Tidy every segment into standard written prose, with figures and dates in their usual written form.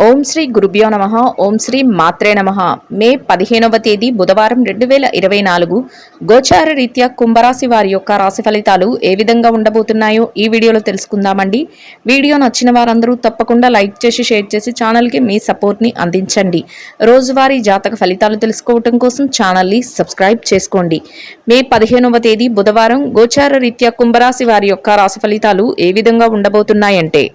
ఓం శ్రీ గురుభ్యో నమః. ఓం శ్రీ మాత్రే నమః. మే 15వ తేదీ బుధవారం 2024 గోచార రీత్యా కుంభరాశి వారి యొక్క రాశి ఫలితాలు ఏ విధంగా ఉండబోతున్నాయో ఈ వీడియోలో తెలుసుకుందామండి. వీడియో నచ్చిన వారందరూ తప్పకుండా లైక్ చేసి షేర్ చేసి ఛానల్కి మీ సపోర్ట్ని అందించండి. రోజువారీ జాతక ఫలితాలు తెలుసుకోవటం కోసం ఛానల్ని సబ్స్క్రైబ్ చేసుకోండి. మే 15వ తేదీ బుధవారం గోచార రీత్యా కుంభరాశి వారి యొక్క రాశి ఫలితాలు ఏ విధంగా ఉండబోతున్నాయంటే,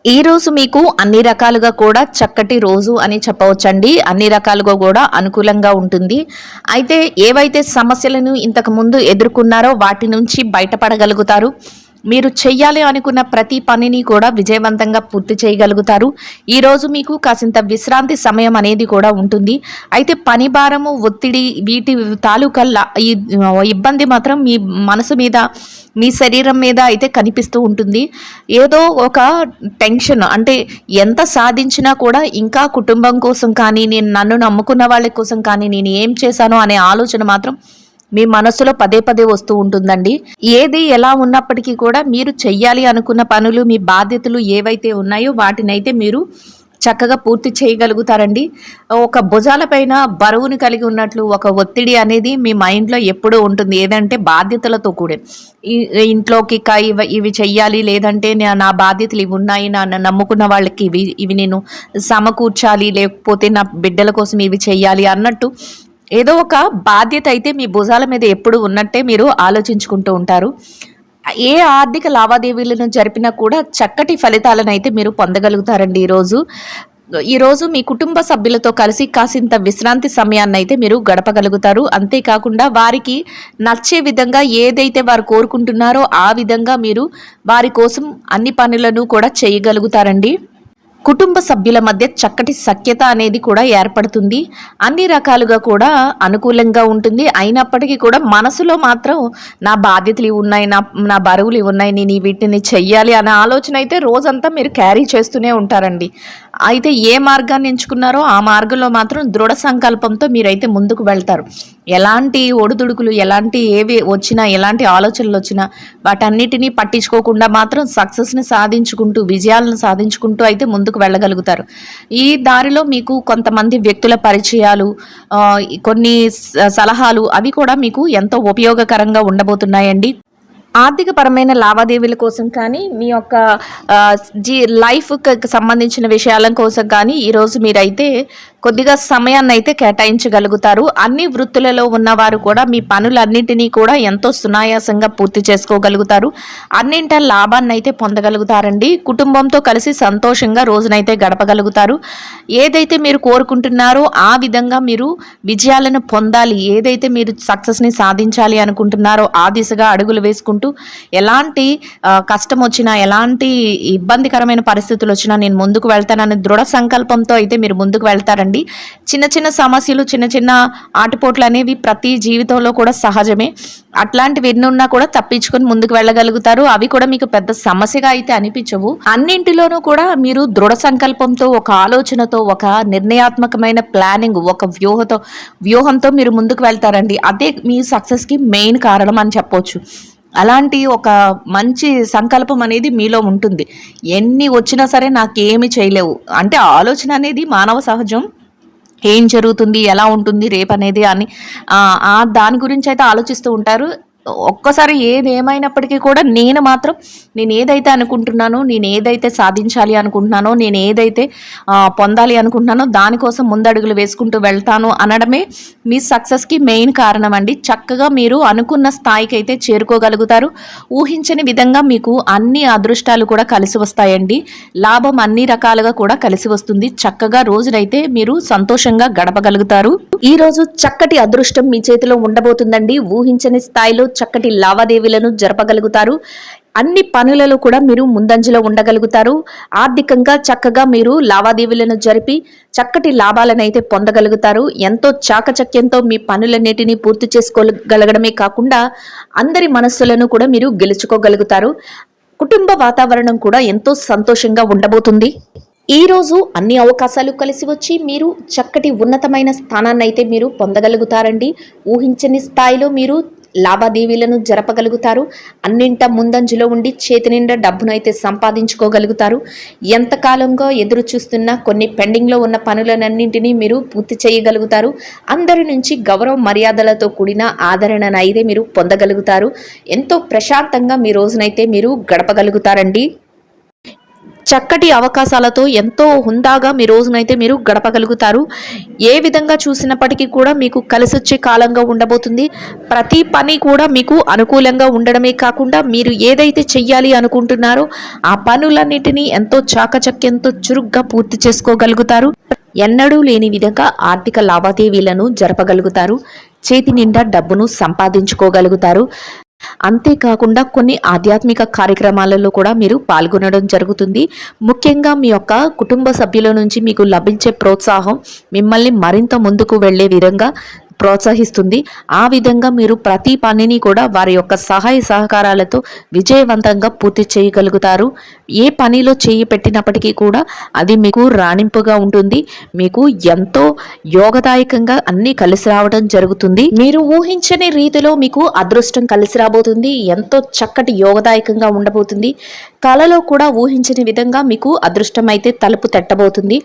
ఈ రోజు మీకు అన్ని రకాలుగా కూడా చక్కటి రోజు అని చెప్పవచ్చండి. అన్ని రకాలుగా కూడా అనుకూలంగా ఉంటుంది. అయితే ఏవైతే సమస్యలను ఇంతకు ముందు ఎదుర్కొన్నారో వాటి నుంచి బయటపడగలుగుతారు. మీరు చెయ్యాలి అనుకున్న ప్రతి పనిని కూడా విజయవంతంగా పూర్తి చేయగలుగుతారు. ఈరోజు మీకు కాసింత విశ్రాంతి సమయం అనేది కూడా ఉంటుంది. అయితే పని భారము, ఒత్తిడి వీటి తాలూకా ఇబ్బంది మాత్రం మీ మనసు మీద, మీ శరీరం మీద అయితే కనిపిస్తూ ఉంటుంది. ఏదో ఒక టెన్షన్, అంటే ఎంత సాధించినా కూడా ఇంకా కుటుంబం కోసం కానీ, నేను నన్ను నమ్ముకున్న వాళ్ళ కోసం కానీ నేను ఏం చేశాను అనే ఆలోచన మాత్రం మీ మనసులో పదే పదే వస్తూ ఉంటుందండి. ఏది ఎలా ఉన్నప్పటికీ కూడా మీరు చెయ్యాలి అనుకున్న పనులు, మీ బాధ్యతలు ఏవైతే ఉన్నాయో వాటినైతే మీరు చక్కగా పూర్తి చేయగలుగుతారండి. ఒక భుజాలపైన బరువుని కలిగి ఉన్నట్లు ఒక ఒత్తిడి అనేది మీ మైండ్లో ఎప్పుడూ ఉంటుంది. ఏదంటే బాధ్యతలతో కూడే, ఇంట్లోకి ఇవి చెయ్యాలి, లేదంటే నా బాధ్యతలు ఇవి ఉన్నాయి, నన్ను నమ్ముకున్న వాళ్ళకి ఇవి నేను సమకూర్చాలి, లేకపోతే నా బిడ్డల కోసం ఇవి చెయ్యాలి అన్నట్టు ఏదో ఒక బాధ్యత అయితే మీ భుజాల మీద ఎప్పుడు ఉన్నట్టే మీరు ఆలోచించుకుంటూ ఉంటారు. ఏ ఆర్థిక లావాదేవీలను జరిపినా కూడా చక్కటి ఫలితాలను అయితే మీరు పొందగలుగుతారండి. ఈరోజు మీ కుటుంబ సభ్యులతో కలిసి కాసింత విశ్రాంతి సమయాన్ని అయితే మీరు గడపగలుగుతారు. అంతేకాకుండా వారికి నచ్చే విధంగా ఏదైతే వారు కోరుకుంటున్నారో ఆ విధంగా మీరు వారి కోసం అన్ని పనులను కూడా చేయగలుగుతారండి. కుటుంబ సభ్యుల మధ్య చక్కటి సఖ్యత అనేది కూడా ఏర్పడుతుంది. అన్ని రకాలుగా కూడా అనుకూలంగా ఉంటుంది. అయినప్పటికీ కూడా మనసులో మాత్రం నా బాధ్యతలు ఇవి ఉన్నాయి, నా బరువులు ఇవి ఉన్నాయి, నేను వీటిని చెయ్యాలి అనే ఆలోచన అయితే రోజంతా మీరు క్యారీ చేస్తూనే ఉంటారండి. అయితే ఏ మార్గాన్ని ఎంచుకున్నారో ఆ మార్గంలో మాత్రం దృఢ సంకల్పంతో మీరైతే ముందుకు వెళ్తారు. ఎలాంటి ఒడిదుడుకులు, ఏవి వచ్చినా, ఎలాంటి ఆలోచనలు వచ్చినా వాటన్నిటినీ పట్టించుకోకుండా మాత్రం సక్సెస్ని సాధించుకుంటూ, విజయాలను సాధించుకుంటూ అయితే ముందుకు వెళ్ళగలుగుతారు. ఈ దారిలో మీకు కొంతమంది వ్యక్తుల పరిచయాలు, కొన్ని సలహాలు అవి కూడా మీకు ఎంతో ఉపయోగకరంగా ఉండబోతున్నాయండి. ఆర్థిక పరమైన లావాదేవీల కోసం కానీ, మీ యొక్క లైఫ్కి సంబంధించిన విషయాల కోసం కానీ ఈరోజు మీరైతే కొద్దిగా సమయాన్ని అయితే కేటాయించగలుగుతారు. అన్ని వృత్తులలో ఉన్నవారు కూడా మీ పనులన్నింటినీ కూడా ఎంతో సునాయాసంగా పూర్తి చేసుకోగలుగుతారు. అన్నింట లాభాన్ని అయితే పొందగలుగుతారండి. కుటుంబంతో కలిసి సంతోషంగా రోజునైతే గడపగలుగుతారు. ఏదైతే మీరు కోరుకుంటున్నారో ఆ విధంగా మీరు విజయాలను పొందాలి, ఏదైతే మీరు సక్సెస్ని సాధించాలి అనుకుంటున్నారో ఆ దిశగా అడుగులు వేసుకుంటూ, ఎలాంటి కష్టం వచ్చినా, ఎలాంటి ఇబ్బందికరమైన పరిస్థితులు వచ్చినా నేను ముందుకు వెళ్తానని దృఢ సంకల్పంతో అయితే మీరు ముందుకు వెళ్తారండి. చిన్న చిన్న సమస్యలు, చిన్న చిన్న ఆటుపోట్లు అనేవి ప్రతి జీవితంలో కూడా సహజమే. అట్లాంటివి ఎన్నున్నా కూడా తప్పించుకొని ముందుకు వెళ్ళగలుగుతారు. అవి కూడా మీకు పెద్ద సమస్యగా అయితే అనిపించవు. అన్నింటిలోనూ కూడా మీరు దృఢ సంకల్పంతో, ఒక ఆలోచనతో, ఒక నిర్ణయాత్మకమైన ప్లానింగ్, ఒక వ్యూహంతో మీరు ముందుకు వెళ్తారండి. అదే మీ సక్సెస్కి మెయిన్ కారణం అని చెప్పొచ్చు. అలాంటి ఒక మంచి సంకల్పం అనేది మీలో ఉంటుంది. ఎన్ని వచ్చినా సరే నాకేమి చేయలేవు అంటే ఆలోచన అనేది మానవ సహజం. ఏం జరుగుతుంది, ఎలా ఉంటుంది రేపు అనేది అని దాని గురించి అయితే ఆలోచిస్తూ ఉంటారు. ఒక్కసారి ఏది ఏమైనప్పటికీ కూడా నేను ఏదైతే అనుకుంటున్నానో, నేను ఏదైతే సాధించాలి అనుకుంటున్నానో, నేను ఏదైతే పొందాలి అనుకుంటున్నానో దానికోసం ముందడుగులు వేసుకుంటూ వెళ్తాను అనడమే మీ సక్సెస్కి మెయిన్ కారణం అండి. చక్కగా మీరు అనుకున్న స్థాయికి అయితే చేరుకోగలుగుతారు. ఊహించని విధంగా మీకు అన్ని అదృష్టాలు కూడా కలిసి వస్తాయండి. లాభం అన్ని రకాలుగా కూడా కలిసి వస్తుంది. చక్కగా రోజునైతే మీరు సంతోషంగా గడపగలుగుతారు. ఈ రోజు చక్కటి అదృష్టం మీ చేతిలో ఉండబోతుందండి. ఊహించని స్థాయిలో చక్కటి లావాదేవీలను జరపగలుగుతారు. అన్ని పనులలో కూడా మీరు ముందంజలో ఉండగలుగుతారు. ఆర్థికంగా చక్కగా మీరు లావాదేవీలను జరిపి చక్కటి లాభాలను అయితే పొందగలుగుతారు. ఎంతో చాకచక్యంతో మీ పనులన్నిటినీ పూర్తి చేసుకోగలగడమే కాకుండా అందరి మనస్సులను కూడా మీరు గెలుచుకోగలుగుతారు. కుటుంబ వాతావరణం కూడా ఎంతో సంతోషంగా ఉండబోతుంది. ఈ రోజు అన్ని అవకాశాలు కలిసి వచ్చి మీరు చక్కటి ఉన్నతమైన స్థానాన్ని అయితే మీరు పొందగలుగుతారండి. ఊహించని స్థాయిలో మీరు లావాదేవీలను జరపగలుగుతారు. అన్నింట ముందంజలో ఉండి చేతి నిండా డబ్బును అయితే సంపాదించుకోగలుగుతారు. ఎంతకాలంగా ఎదురు చూస్తున్న కొన్ని పెండింగ్లో ఉన్న పనులన్నింటినీ మీరు పూర్తి చేయగలుగుతారు. అందరి నుంచి గౌరవ మర్యాదలతో కూడిన ఆదరణను అయితే మీరు పొందగలుగుతారు. ఎంతో ప్రశాంతంగా మీ రోజునైతే మీరు గడపగలుగుతారండి. చక్కటి అవకాశాలతో ఎంతో హుందాగా మీ రోజునైతే మీరు గడపగలుగుతారు. ఏ విధంగా చూసినప్పటికీ కూడా మీకు కలిసొచ్చే కాలంగా ఉండబోతుంది. ప్రతి పని కూడా మీకు అనుకూలంగా ఉండడమే కాకుండా మీరు ఏదైతే చెయ్యాలి అనుకుంటున్నారో ఆ పనులన్నిటినీ ఎంతో చాకచక్యంతో చురుగ్గా పూర్తి చేసుకోగలుగుతారు. ఎన్నడూ లేని విధంగా ఆర్థిక లావాదేవీలను జరపగలుగుతారు. చేతి నిండా డబ్బును సంపాదించుకోగలుగుతారు. అంతేకాకుండా కొన్ని ఆధ్యాత్మిక కార్యక్రమాలలో కూడా మీరు పాల్గొనడం జరుగుతుంది. ముఖ్యంగా మీ యొక్క కుటుంబ సభ్యుల నుంచి మీకు లభించే ప్రోత్సాహం మిమ్మల్ని మరింత ముందుకు వెళ్ళే విధంగా ప్రోత్సహిస్తుంది. ఆ విధంగా మీరు ప్రతి పనిని కూడా వారి యొక్క సహాయ సహకారాలతో విజయవంతంగా పూర్తి చేయగలుగుతారు. ఏ పనిలో చేయి పెట్టినప్పటికీ కూడా అది మీకు రాణింపుగా ఉంటుంది. మీకు ఎంతో యోగదాయకంగా అన్ని కలిసి రావడం జరుగుతుంది. మీరు ఊహించని రీతిలో మీకు అదృష్టం కలిసి రాబోతుంది. ఎంతో చక్కటి యోగదాయకంగా ఉండబోతుంది. కలలో కూడా ఊహించని విధంగా మీకు అదృష్టం అయితే తలుపు తట్టబోతుంది.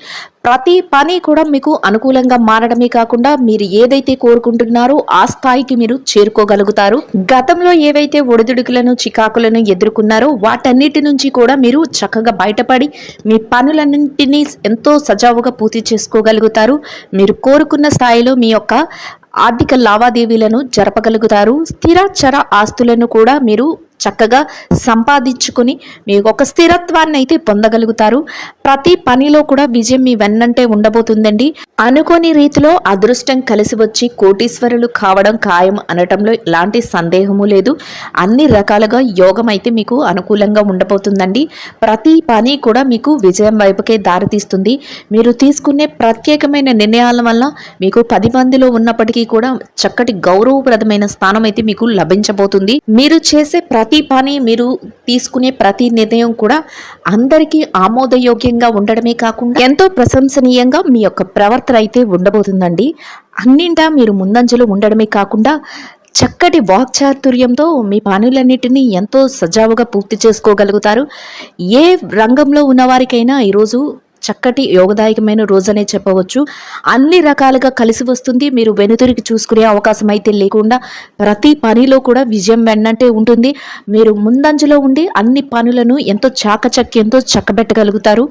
ప్రతి పని కూడా మీకు అనుకూలంగా మారడమే కాకుండా మీరు ఏదైతే కోరుకుంటున్నారో ఆ స్థాయికి మీరు చేరుకోగలుగుతారు. గతంలో ఏవైతే ఒడిదుడుకులను చికాకులను ఎదుర్కొన్నారో వాటన్నిటి నుంచి కూడా మీరు చక్కగా బయటపడి మీ పనులన్నింటినీ ఎంతో సజావుగా పూర్తి చేసుకోగలుగుతారు. మీరు కోరుకున్న స్థాయిలో మీ యొక్క ఆర్థిక లావాదేవీలను జరపగలుగుతారు. స్థిర చర ఆస్తులను కూడా మీరు చక్కగా సంపాదించుకుని మీకు ఒక స్థిరత్వాన్ని అయితే పొందగలుగుతారు. ప్రతి పనిలో కూడా విజయం మీ వెన్నంటే ఉండబోతుందండి. అనుకోని రీతిలో అదృష్టం కలిసి వచ్చి కోటీశ్వరులు కావడం ఖాయం అనటంలో ఎలాంటి సందేహము లేదు. అన్ని రకాలుగా యోగం అయితే మీకు అనుకూలంగా ఉండబోతుందండి. ప్రతి పని కూడా మీకు విజయం వైపుకే దారితీస్తుంది. మీరు తీసుకునే ప్రత్యేకమైన నిర్ణయాల వల్ల మీకు 10 మందిలో ఉన్నప్పటికీ కూడా చక్కటి గౌరవప్రదమైన స్థానం అయితే మీకు లభించబోతుంది. మీరు చేసే ప్రతి పని మీరు తీసుకునే ప్రతి నిర్ణయం కూడా అందరికీ ఆమోదయోగ్యంగా ఉండడమే కాకుండా ఎంతో ప్రశంసనీయంగా మీ యొక్క ప్రవర్తన అయితే ఉండబోతుందండి. అన్నింటా మీరు ముందంజలో ఉండడమే కాకుండా చక్కటి వాక్చాతుర్యంతో మీ పనులన్నిటినీ ఎంతో సజావుగా పూర్తి చేసుకోగలుగుతారు. ఏ రంగంలో ఉన్నవారికైనా ఈరోజు చక్కటి యోగదాయకమైన రోజనే చెప్పవచ్చు. అన్ని రకాలుగా కలిసి వస్తుంది. మీరు వెనుతిరిగి చూసుకునే అవకాశం అయితే లేకుండా ప్రతి పనిలో కూడా విజయం వెన్నంటే ఉంటుంది. మీరు ముందంజలో ఉండి అన్ని పనులను ఎంతో చాకచక్యంతో చక్కబెట్టగలుగుతారు.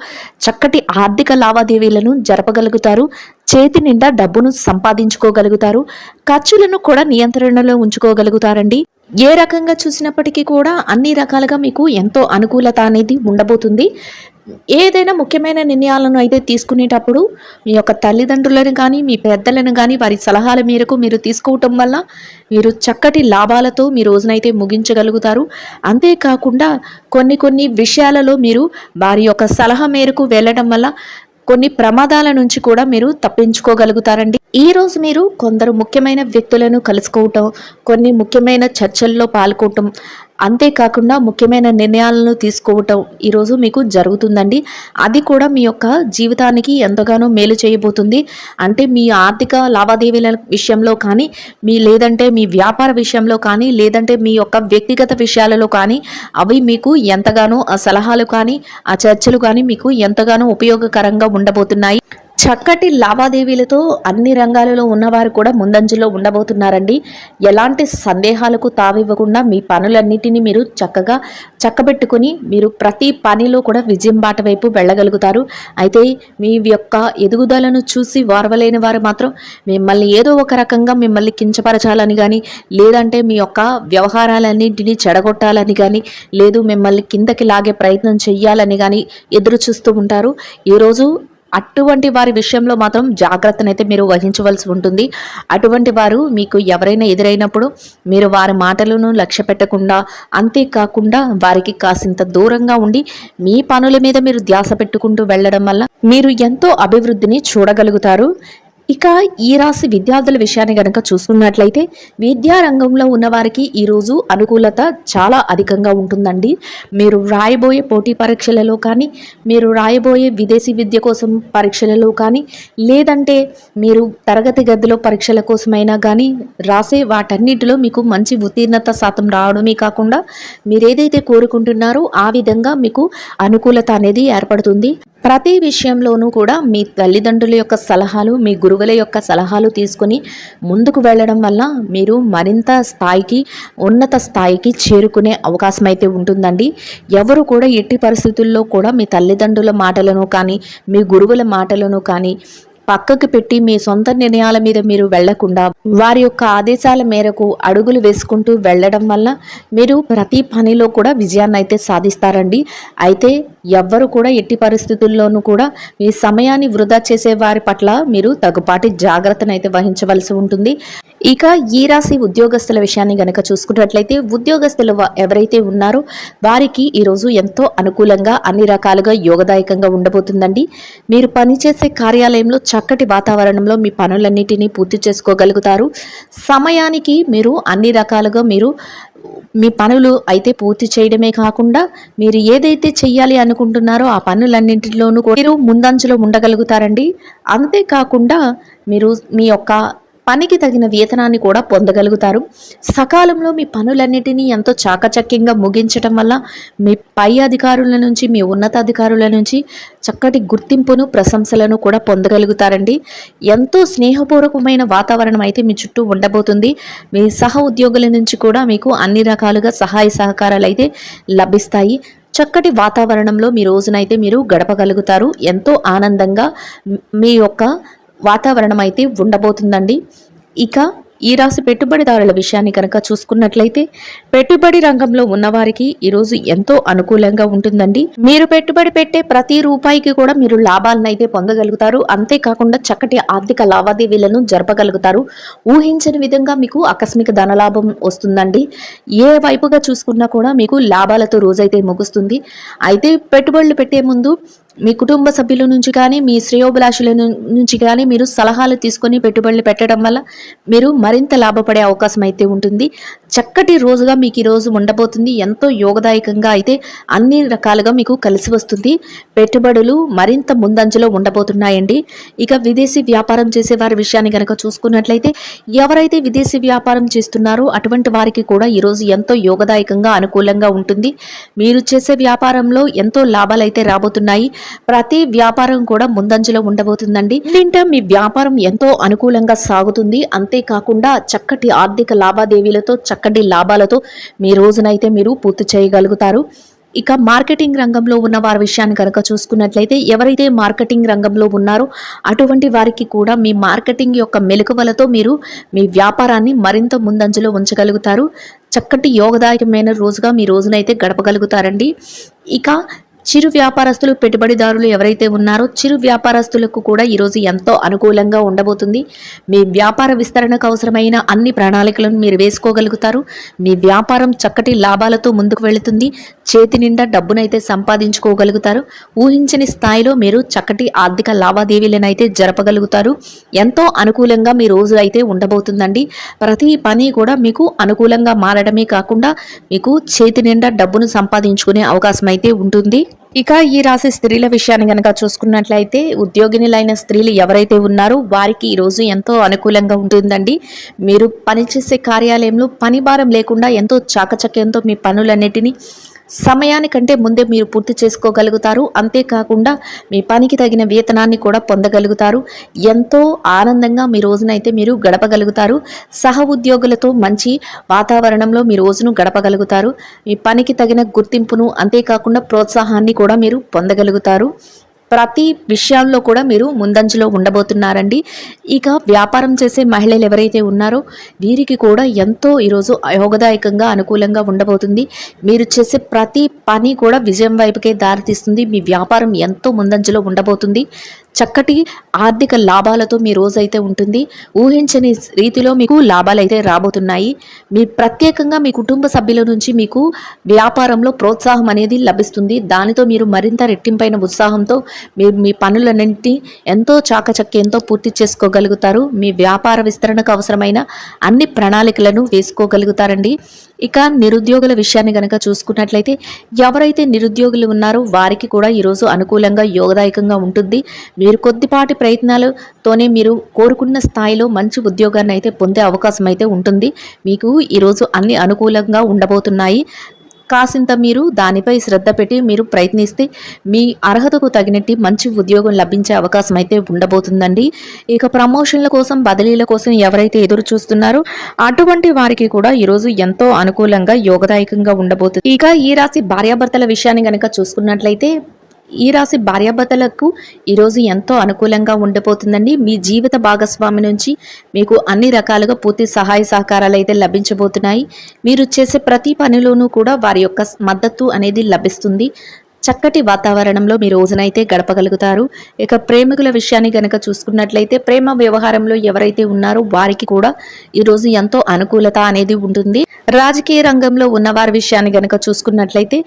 చక్కటి ఆర్థిక లావాదేవీలను జరపగలుగుతారు. చేతి నిండా డబ్బును సంపాదించుకోగలుగుతారు. ఖర్చులను కూడా నియంత్రణలో ఉంచుకోగలుగుతారండి. ఏ రకంగా చూసినప్పటికీ కూడా అన్ని రకాలుగా మీకు ఎంతో అనుకూలత అనేది ఉండబోతుంది. ఏదైనా ముఖ్యమైన నిర్ణయాలను అయితే తీసుకునేటప్పుడు మీ యొక్క తల్లిదండ్రులను కానీ మీ పెద్దలను కానీ వారి సలహాల మేరకు మీరు తీసుకోవటం వల్ల మీరు చక్కటి లాభాలతో మీ రోజునైతే ముగించగలుగుతారు. అంతేకాకుండా కొన్ని విషయాలలో మీరు వారి యొక్క సలహా మేరకు వెళ్ళడం వల్ల కొన్ని ప్రమాదాల నుంచి కూడా మీరు తప్పించుకోగలుగుతారండి. ఈ రోజు మీరు కొందరు ముఖ్యమైన వ్యక్తులను కలుసుకోవటం, కొన్ని ముఖ్యమైన చర్చల్లో పాల్గొనటం, అంతేకాకుండా ముఖ్యమైన నిర్ణయాలను తీసుకోవటం ఈరోజు మీకు జరుగుతుందండి. అది కూడా మీ యొక్క జీవితానికి ఎంతగానో మేలు చేయబోతుంది. అంటే మీ ఆర్థిక లావాదేవీల విషయంలో కానీ, లేదంటే మీ వ్యాపార విషయంలో కానీ, లేదంటే మీ యొక్క వ్యక్తిగత విషయాలలో కానీ అవి మీకు ఎంతగానో ఆ సలహాలు కానీ ఆ చర్చలు కానీ మీకు ఎంతగానో ఉపయోగకరంగా ఉండబోతున్నాయి. చక్కటి లావాదేవీలతో అన్ని రంగాలలో ఉన్నవారు కూడా ముందంజలో ఉండబోతున్నారండి. ఎలాంటి సందేహాలకు తావివ్వకుండా మీ పనులన్నిటినీ మీరు చక్కగా చక్కబెట్టుకుని మీరు ప్రతి పనిలో కూడా విజయం బాట వైపు వెళ్ళగలుగుతారు. అయితే మీ యొక్క ఎదుగుదలను చూసి వారవలేని వారు మాత్రం మిమ్మల్ని ఏదో ఒక రకంగా మిమ్మల్ని కించపరచాలని కానీ, లేదంటే మీ యొక్క వ్యవహారాలన్నింటినీ చెడగొట్టాలని కానీ, లేదు మిమ్మల్ని కిందకి లాగే ప్రయత్నం చెయ్యాలని కానీ ఎదురు చూస్తూ ఉంటారు. ఈరోజు అటువంటి వారి విషయంలో మాత్రం జాగ్రత్తనైతే మీరు వహించవలసి ఉంటుంది. అటువంటి వారు మీకు ఎవరైనా ఎదురైనప్పుడు మీరు వారి మాటలను లక్ష్య పెట్టకుండా, అంతేకాకుండా వారికి కాసింత దూరంగా ఉండి మీ పనుల మీద మీరు ధ్యాస పెట్టుకుంటూ వెళ్ళడం వల్ల మీరు ఎంతో అభివృద్ధిని చూడగలుగుతారు. ఇక ఈ రాశి విద్యార్థుల విషయాన్ని గనక చూసుకున్నట్లయితే విద్యా రంగంలో ఉన్నవారికి ఈరోజు అనుకూలత చాలా అధికంగా ఉంటుందండి. మీరు రాయబోయే పోటీ పరీక్షలలో కానీ, మీరు రాయబోయే విదేశీ విద్య కోసం పరీక్షలలో కానీ, లేదంటే మీరు తరగతి గదిలో పరీక్షల కోసమైనా కానీ రాసే వాటన్నిటిలో మీకు మంచి ఉత్తీర్ణత శాతం రావడమే కాకుండా మీరు ఏదైతే కోరుకుంటున్నారో ఆ విధంగా మీకు అనుకూలత అనేది ఏర్పడుతుంది. ప్రతి విషయంలోనూ కూడా మీ తల్లిదండ్రుల యొక్క సలహాలు, మీ గురువుల యొక్క సలహాలు తీసుకొని ముందుకు వెళ్ళడం వల్ల మీరు మరింత స్థాయికి, ఉన్నత స్థాయికి చేరుకునే అవకాశం అయితే ఉంటుందండి. ఎవరు కూడా ఎట్టి పరిస్థితుల్లో కూడా మీ తల్లిదండ్రుల మాటలను కానీ, మీ గురువుల మాటలను కానీ పక్కకు పెట్టి మీ సొంత నిర్ణయాల మీద మీరు వెళ్లకుండా వారి యొక్క ఆదేశాల మేరకు అడుగులు వేసుకుంటూ వెళ్ళడం వల్ల మీరు ప్రతి పనిలో కూడా విజయాన్ని అయితే సాధిస్తారండి. అయితే ఎవ్వరు కూడా ఎట్టి పరిస్థితుల్లోనూ కూడా మీ సమయాన్ని వృధా చేసే వారి పట్ల మీరు తగుపాటి జాగ్రత్తను అయితే వహించవలసి ఉంటుంది. ఇక ఈ రాశి ఉద్యోగస్తుల విషయాన్ని గనక చూసుకున్నట్లయితే ఉద్యోగస్తులు ఎవరైతే ఉన్నారో వారికి ఈరోజు ఎంతో అనుకూలంగా అన్ని రకాలుగా యోగదాయకంగా ఉండబోతుందండి. మీరు పనిచేసే కార్యాలయంలో చక్కటి వాతావరణంలో మీ పనులన్నిటినీ పూర్తి చేసుకోగలుగుతారు. సమయానికి మీరు అన్ని రకాలుగా మీ పనులు అయితే పూర్తి చేయడమే కాకుండా మీరు ఏదైతే చెయ్యాలి అనుకుంటున్నారో ఆ పనులన్నింటిలోనూ మీరు ముందంజలో ఉండగలుగుతారండి. అంతేకాకుండా మీరు మీ యొక్క పనికి తగిన వేతనాన్ని కూడా పొందగలుగుతారు. సకాలంలో మీ పనులన్నిటినీ ఎంతో చాకచక్యంగా ముగించడం వల్ల మీ పై అధికారుల నుంచి, మీ ఉన్నతాధికారుల నుంచి చక్కటి గుర్తింపును, ప్రశంసలను కూడా పొందగలుగుతారండి. ఎంతో స్నేహపూర్వకమైన వాతావరణం అయితే మీ చుట్టూ ఉండబోతుంది. మీ సహ ఉద్యోగుల నుంచి కూడా మీకు అన్ని రకాలుగా సహాయ సహకారాలు అయితే లభిస్తాయి. చక్కటి వాతావరణంలో మీ రోజునైతే మీరు గడపగలుగుతారు. ఎంతో ఆనందంగా మీ యొక్క వాతావరణం అయితే ఉండబోతుందండి. ఇక ఈ రాశి పెట్టుబడిదారుల విషయాన్ని కనుక చూసుకున్నట్లయితే పెట్టుబడి రంగంలో ఉన్నవారికి ఈరోజు ఎంతో అనుకూలంగా ఉంటుందండి. మీరు పెట్టుబడి పెట్టే ప్రతి రూపాయికి కూడా మీరు లాభాలను అయితే పొందగలుగుతారు. అంతేకాకుండా చక్కటి ఆర్థిక లావాదేవీలను జరపగలుగుతారు. ఊహించని విధంగా మీకు ఆకస్మిక ధనలాభం వస్తుందండి. ఏ వైపుగా చూసుకున్నా కూడా మీకు లాభాలతో రోజైతే ముగుస్తుంది. అయితే పెట్టుబడులు పెట్టే ముందు మీ కుటుంబ సభ్యుల నుంచి కానీ, మీ శ్రేయోభిలాషుల నుంచి కానీ మీరు సలహాలు తీసుకొని పెట్టుబడులు పెట్టడం వల్ల మీరు మరింత లాభపడే అవకాశం అయితే ఉంటుంది. చక్కటి రోజుగా మీకు ఈ రోజు ఉండబోతుంది. ఎంతో యోగదాయకంగా అయితే అన్ని రకాలుగా మీకు కలిసి వస్తుంది. పెట్టుబడులు మరింత ముందంజలో ఉండబోతున్నాయండి. ఇక విదేశీ వ్యాపారం చేసే వారి విషయాన్ని కనుక చూసుకున్నట్లయితే ఎవరైతే విదేశీ వ్యాపారం చేస్తున్నారో అటువంటి వారికి కూడా ఈరోజు ఎంతో యోగదాయకంగా, అనుకూలంగా ఉంటుంది. మీరు చేసే వ్యాపారంలో ఎంతో లాభాలు అయితే రాబోతున్నాయి. ప్రతి వ్యాపారం కూడా ముందంజలో ఉండబోతుందండి. దీంట్లో మీ వ్యాపారం ఎంతో అనుకూలంగా సాగుతుంది. అంతేకాకుండా చక్కటి ఆర్థిక లావాదేవీలతో, చక్కటి లాభాలతో మీ రోజునైతే మీరు పూర్తి చేయగలుగుతారు. ఇక మార్కెటింగ్ రంగంలో ఉన్న వారి విషయాన్ని కనుక చూసుకున్నట్లయితే ఎవరైతే మార్కెటింగ్ రంగంలో ఉన్నారో అటువంటి వారికి కూడా మీ మార్కెటింగ్ యొక్క మెలకువలతో మీరు మీ వ్యాపారాన్ని మరింత ముందంజలో ఉంచగలుగుతారు. చక్కటి యోగదాయకమైన రోజుగా మీ రోజునైతే గడపగలుగుతారండి. ఇక చిరు వ్యాపారస్తులు, పెట్టుబడిదారులు ఎవరైతే ఉన్నారో చిరు వ్యాపారస్తులకు కూడా ఈరోజు ఎంతో అనుకూలంగా ఉండబోతుంది. మీ వ్యాపార విస్తరణకు అవసరమైన అన్ని ప్రణాళికలను మీరు వేసుకోగలుగుతారు. మీ వ్యాపారం చక్కటి లాభాలతో ముందుకు వెళుతుంది. చేతి నిండా డబ్బునైతే సంపాదించుకోగలుగుతారు. ఊహించని స్థాయిలో మీరు చక్కటి ఆర్థిక లావాదేవీలను అయితే జరపగలుగుతారు. ఎంతో అనుకూలంగా మీ రోజు అయితే ఉండబోతుందండి. ప్రతి పని కూడా మీకు అనుకూలంగా మారడమే కాకుండా మీకు చేతి నిండా డబ్బును సంపాదించుకునే అవకాశం అయితే ఉంటుంది. ఇక ఈ రాశి స్త్రీల విషయాన్ని కనుక చూసుకున్నట్లయితే ఉద్యోగినులైన స్త్రీలు ఎవరైతే ఉన్నారో వారికి ఈరోజు ఎంతో అనుకూలంగా ఉంటుందండి. మీరు పనిచేసే కార్యాలయంలో పని భారం లేకుండా ఎంతో చాకచక్యంతో మీ పనులన్నిటినీ సమయానికంటే ముందే మీరు పూర్తి చేసుకోగలుగుతారు. అంతేకాకుండా మీ పనికి తగిన వేతనాన్ని కూడా పొందగలుగుతారు. ఎంతో ఆనందంగా మీ రోజునైతే మీరు గడపగలుగుతారు. సహ ఉద్యోగులతో మంచి వాతావరణంలో మీ రోజును గడపగలుగుతారు. మీ పనికి తగిన గుర్తింపును, అంతేకాకుండా ప్రోత్సాహాన్ని కూడా మీరు పొందగలుగుతారు. ప్రతి విషయాల్లో కూడా మీరు ముందంజలో ఉండబోతున్నారండి. ఇక వ్యాపారం చేసే మహిళలు ఎవరైతే ఉన్నారో వీరికి కూడా ఎంతో ఈరోజు యోగదాయకంగా, అనుకూలంగా ఉండబోతుంది. మీరు చేసే ప్రతి పని కూడా విజయం వైపుకే దారితీస్తుంది. మీ వ్యాపారం ఎంతో ముందంజలో ఉండబోతుంది. చక్కటి ఆర్థిక లాభాలతో మీ రోజైతే ఉంటుంది. ఊహించని రీతిలో మీకు లాభాలు అయితే రాబోతున్నాయి. మీ ప్రత్యేకంగా మీ కుటుంబ సభ్యుల నుంచి మీకు వ్యాపారంలో ప్రోత్సాహం అనేది లభిస్తుంది. దానితో మీరు మరింత రెట్టింపైన ఉత్సాహంతో మీరు మీ పనులన్నింటినీ ఎంతో చాకచక్యంతో పూర్తి చేసుకోగలుగుతారు. మీ వ్యాపార విస్తరణకు అవసరమైన అన్ని ప్రణాళికలను వేసుకోగలుగుతారండి. ఇక నిరుద్యోగుల విషయాన్ని గనక చూసుకున్నట్లయితే ఎవరైతే నిరుద్యోగులు ఉన్నారో వారికి కూడా ఈరోజు అనుకూలంగా యోగదాయకంగా ఉంటుంది. మీరు కొద్దిపాటి ప్రయత్నాలతోనే మీరు కోరుకున్న స్థాయిలో మంచి ఉద్యోగాన్ని అయితే పొందే అవకాశం అయితే ఉంటుంది. మీకు ఈరోజు అన్ని అనుకూలంగా ఉండబోతున్నాయి. కాసింత మీరు దానిపై శ్రద్ధ పెట్టి మీరు ప్రయత్నిస్తే మీ అర్హతకు తగినట్టు మంచి ఉద్యోగం లభించే అవకాశం అయితే ఉండబోతుందండి. ఇక ప్రమోషన్ల కోసం బదిలీల కోసం ఎవరైతే ఎదురు చూస్తున్నారో అటువంటి వారికి కూడా ఈరోజు ఎంతో అనుకూలంగా యోగదాయకంగా ఉండబోతుంది. ఇక ఈ రాశి భార్యాభర్తల విషయాన్ని కనుక చూసుకున్నట్లయితే ఈ రాశి భార్యాభర్తలకు ఈరోజు ఎంతో అనుకూలంగా ఉండిపోతుందండి. మీ జీవిత భాగస్వామి నుంచి మీకు అన్ని రకాలుగా పూర్తి సహాయ సహకారాలు అయితే లభించబోతున్నాయి. మీరు చేసే ప్రతి పనిలోనూ కూడా వారి యొక్క మద్దతు అనేది లభిస్తుంది. చక్కటి వాతావరణంలో మీ రోజునైతే గడపగలుగుతారు. ఇక ప్రేమికుల విషయాన్ని గనక చూసుకున్నట్లయితే ప్రేమ వ్యవహారంలో ఎవరైతే ఉన్నారో వారికి కూడా ఈరోజు ఎంతో అనుకూలత అనేది ఉంటుంది. రాజకీయ రంగంలో ఉన్నవారి విషయాన్ని గనక చూసుకున్నట్లయితే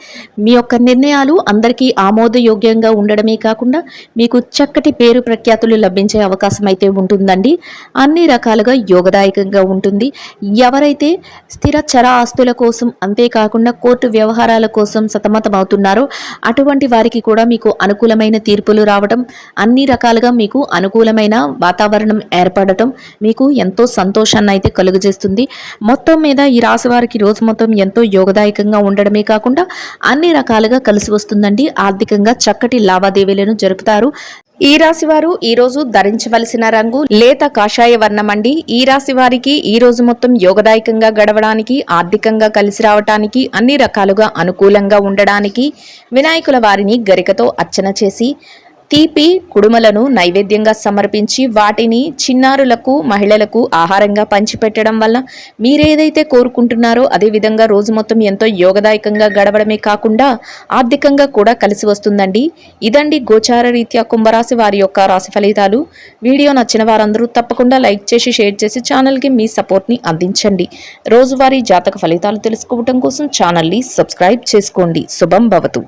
మీ యొక్క నిర్ణయాలు అందరికీ ఆమోదయోగ్యంగా ఉండడమే కాకుండా మీకు చక్కటి పేరు ప్రఖ్యాతులు లభించే అవకాశం అయితే ఉంటుందండి. అన్ని రకాలుగా యోగదాయకంగా ఉంటుంది. ఎవరైతే స్థిర చర ఆస్తుల కోసం అంతేకాకుండా కోర్టు వ్యవహారాల కోసం సతమతమవుతున్నారో అటువంటి వారికి కూడా మీకు అనుకూలమైన తీర్పులు రావడం, అన్ని రకాలుగా మీకు అనుకూలమైన వాతావరణం ఏర్పడటం మీకు ఎంతో సంతోషాన్ని అయితే కలుగజేస్తుంది. మొత్తం మీద ఈ రాశి వారికి రోజు మొత్తం ఎంతో యోగదాయకంగా ఉండడమే కాకుండా అన్ని రకాలుగా కలిసి వస్తుందండి. ఆర్థికంగా చక్కటి లావాదేవీలను జరుపుతారు. ఈ రాశి వారు ఈ రోజు ధరించవలసిన రంగు లేత కాషాయ వర్ణం అండి. ఈ రాశి వారికి ఈ రోజు మొత్తం యోగదాయకంగా గడవడానికి, ఆర్థికంగా కలిసి రావటానికి, అన్ని రకాలుగా అనుకూలంగా ఉండడానికి వినాయకుల వారిని గరికతో అర్చన చేసి తీపి కుడుమలను నైవేద్యంగా సమర్పించి వాటిని చిన్నారులకు, మహిళలకు ఆహారంగా పంచిపెట్టడం వల్ల మీరేదైతే కోరుకుంటున్నారో అదేవిధంగా రోజు మొత్తం ఎంతో యోగదాయకంగా గడవడమే కాకుండా ఆర్థికంగా కూడా కలిసి వస్తుందండి. ఇదండి గోచార రీత్యా కుంభరాశి వారి యొక్క రాశి ఫలితాలు. వీడియో నచ్చిన వారందరూ తప్పకుండా లైక్ చేసి షేర్ చేసి ఛానల్కి మీ సపోర్ట్ని అందించండి. రోజువారీ జాతక ఫలితాలు తెలుసుకోవడం కోసం ఛానల్ని సబ్స్క్రైబ్ చేసుకోండి. శుభం భవతు.